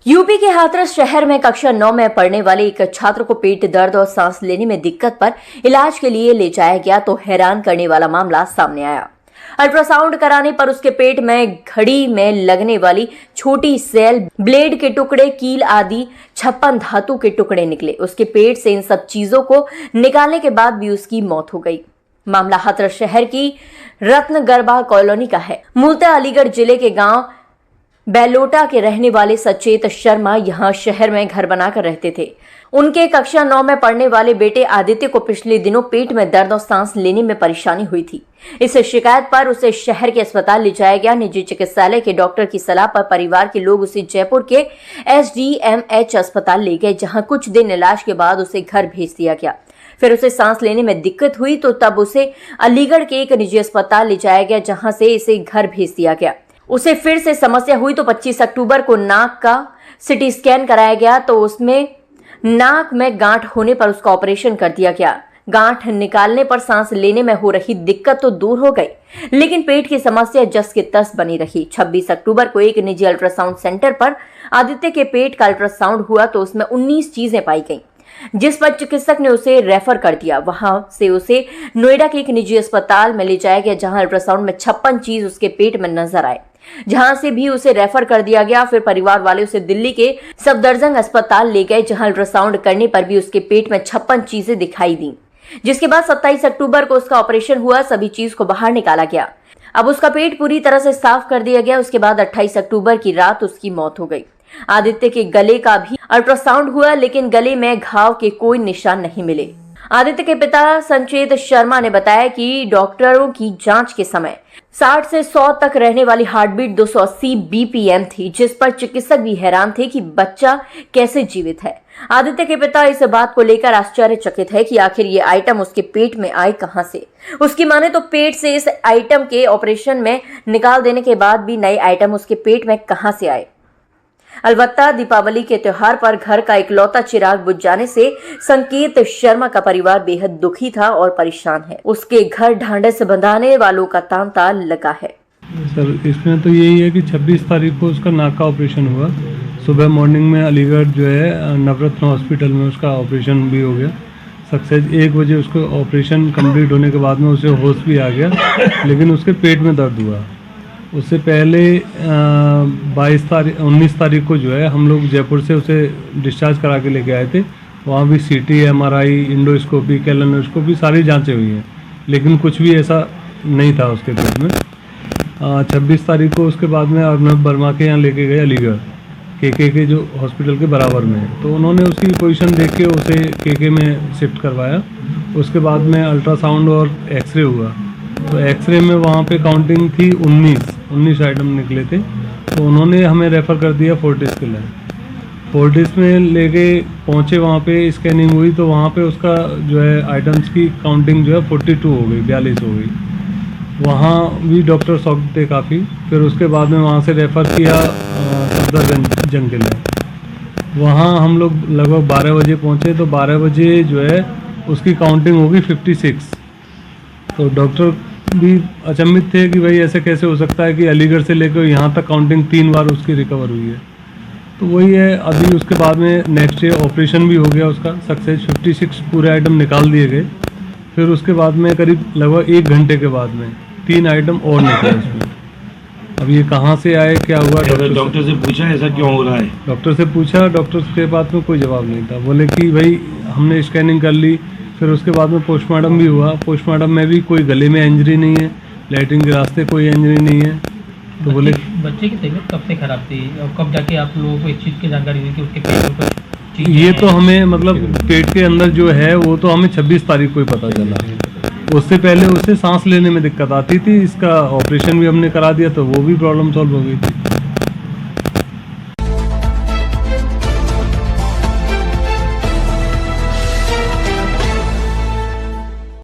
UP के हाथरस शहर में कक्षा 9 में पढ़ने वाले एक छात्र को पेट दर्द और सांस लेने में दिक्कत पर इलाज के लिए ले जाया गया तो हैरान करने वाला मामला सामने आया। अल्ट्रासाउंड कराने पर उसके पेट में घड़ी में लगने वाली छोटी सेल, ब्लेड के टुकड़े, कील आदि 56 धातु के टुकड़े निकले। उसके पेट से इन सब चीजों को निकालने के बाद भी उसकी मौत हो गई। मामला हाथरस शहर की रत्नगरबा कॉलोनी का है। मूलतः अलीगढ़ जिले के गांव बेलोटा के रहने वाले सचेत शर्मा यहां शहर में घर बनाकर रहते थे। उनके कक्षा 9 में पढ़ने वाले बेटे आदित्य को पिछले दिनों पेट में दर्द और सांस लेने में परेशानी हुई थी। इस शिकायत पर उसे शहर के अस्पताल ले जाया गया। निजी चिकित्सालय के डॉक्टर की सलाह पर परिवार के लोग उसे जयपुर के SDMH अस्पताल ले गए, जहां कुछ दिन इलाज के बाद उसे घर भेज दिया गया। फिर उसे सांस लेने में दिक्कत हुई तो तब उसे अलीगढ़ के एक निजी अस्पताल ले जाया गया, जहां से इसे घर भेज दिया गया। उसे फिर से समस्या हुई तो 25 अक्टूबर को नाक का CT स्कैन कराया गया तो उसमें नाक में गांठ होने पर उसका ऑपरेशन कर दिया गया। गांठ निकालने पर सांस लेने में हो रही दिक्कत तो दूर हो गई, लेकिन पेट की समस्या जस की तस बनी रही। 26 अक्टूबर को एक निजी अल्ट्रासाउंड सेंटर पर आदित्य के पेट का अल्ट्रासाउंड हुआ तो उसमें 19 चीजें पाई गईं, जिस पर चिकित्सक ने उसे रेफर कर दिया। वहां से उसे नोएडा के एक निजी अस्पताल में ले जाया गया, जहां अल्ट्रासाउंड में 56 चीज उसके पेट में नजर आए, जहां से भी उसे रेफर कर दिया गया। फिर परिवार वाले उसे दिल्ली के सफदरजंग अस्पताल ले गए, जहां अल्ट्रासाउंड करने पर भी उसके पेट में 56 चीजें दिखाई दी, जिसके बाद 27 अक्टूबर को उसका ऑपरेशन हुआ। सभी चीज को बाहर निकाला गया। अब उसका पेट पूरी तरह से साफ कर दिया गया। उसके बाद 28 अक्टूबर की रात उसकी मौत हो गई। आदित्य के गले का भी अल्ट्रासाउंड हुआ, लेकिन गले में घाव के कोई निशान नहीं मिले। आदित्य के पिता संचेत शर्मा ने बताया कि डॉक्टरों की जांच के समय 60 से 100 तक रहने वाली हार्टबीट 280 BPM थी, जिस पर चिकित्सक भी हैरान थे कि बच्चा कैसे जीवित है। आदित्य के पिता इस बात को लेकर आश्चर्यचकित है कि आखिर ये आइटम उसके पेट में आए कहां से। उसकी माने तो पेट से इस आइटम के ऑपरेशन में निकाल देने के बाद भी नए आइटम उसके पेट में कहां से आए। अलबत्ता दीपावली के त्योहार पर घर का इकलौता चिराग बुझ जाने से संकेत शर्मा का परिवार बेहद दुखी था और परेशान है। उसके घर ढांढस बंधाने वालों का तांता लगा है। सर, इसमें तो यही है कि 26 तारीख को उसका नाक का ऑपरेशन हुआ। सुबह मॉर्निंग में अलीगढ़ जो है नवरत्न हॉस्पिटल में उसका ऑपरेशन भी हो गया सक्सेस। 1 बजे उसको ऑपरेशन कंप्लीट होने के बाद में उसे होश भी आ गया, लेकिन उसके पेट में दर्द हुआ। उससे पहले 19 तारीख को जो है हम लोग जयपुर से उसे डिस्चार्ज करा के लेके आए थे। वहाँ भी CT, MRI, इंडोस्कोपी, कैलोनोस्कोपी सारी जांचें हुई हैं, लेकिन कुछ भी ऐसा नहीं था उसके पेट में। 26 तारीख को उसके बाद में अर्नब वर्मा के यहाँ लेके गए अलीगढ़ KK के जो हॉस्पिटल के बराबर में है, तो उन्होंने उसकी पोजीशन देख के उसे KK में शिफ्ट करवाया। उसके बाद में अल्ट्रासाउंड और एक्सरे हुआ, तो एक्सरे में वहाँ पे काउंटिंग थी 19 आइटम निकले थे, तो उन्होंने हमें रेफ़र कर दिया फोर्टिस के लिए। फोर्टिस में लेके पहुँचे, वहाँ पे स्कैनिंग हुई तो वहाँ पे उसका जो है आइटम्स की काउंटिंग जो है 42 हो गई, 42 हो गई। वहाँ भी डॉक्टर शॉक्ड थे काफ़ी। फिर उसके बाद में वहाँ से रेफ़र किया सफदरजंग के लिए। वहाँ हम लोग लगभग 12 बजे पहुँचे, तो 12 बजे जो है उसकी काउंटिंग होगी 56। तो डॉक्टर भी अचंभित थे कि भाई ऐसे कैसे हो सकता है कि अलीगढ़ से लेकर यहाँ तक काउंटिंग 3 बार उसकी रिकवर हुई है। तो वही है, अभी उसके बाद में नेक्स्ट डे ऑपरेशन भी हो गया उसका सक्सेस। 56 पूरे आइटम निकाल दिए गए। फिर उसके बाद में करीब लगभग 1 घंटे के बाद में 3 आइटम और निकले उसमें। अब ये कहाँ से आए, क्या हुआ, डॉक्टर से पूछा ऐसा क्यों हो रहा है? डॉक्टर से पूछा, डॉक्टर के पास में कोई जवाब नहीं था। बोले कि भाई हमने स्कैनिंग कर ली। फिर उसके बाद में पोस्टमार्टम भी हुआ। पोस्टमार्टम में भी कोई गले में इंजरी नहीं है, लैट्रिन के रास्ते कोई इंजरी नहीं है। तो बोले बच्चे की तबीयत कब से खराब थी और कब जाके आप लोगों को इस चीज़ की जानकारी हुई कि उसके पेट में कुछ? ये तो हमें मतलब पेट के अंदर जो है वो तो हमें 26 तारीख को ही पता चला। उससे पहले उसे सांस लेने में दिक्कत आती थी। इसका ऑपरेशन भी हमने करा दिया तो वो भी प्रॉब्लम सॉल्व हो गई थी।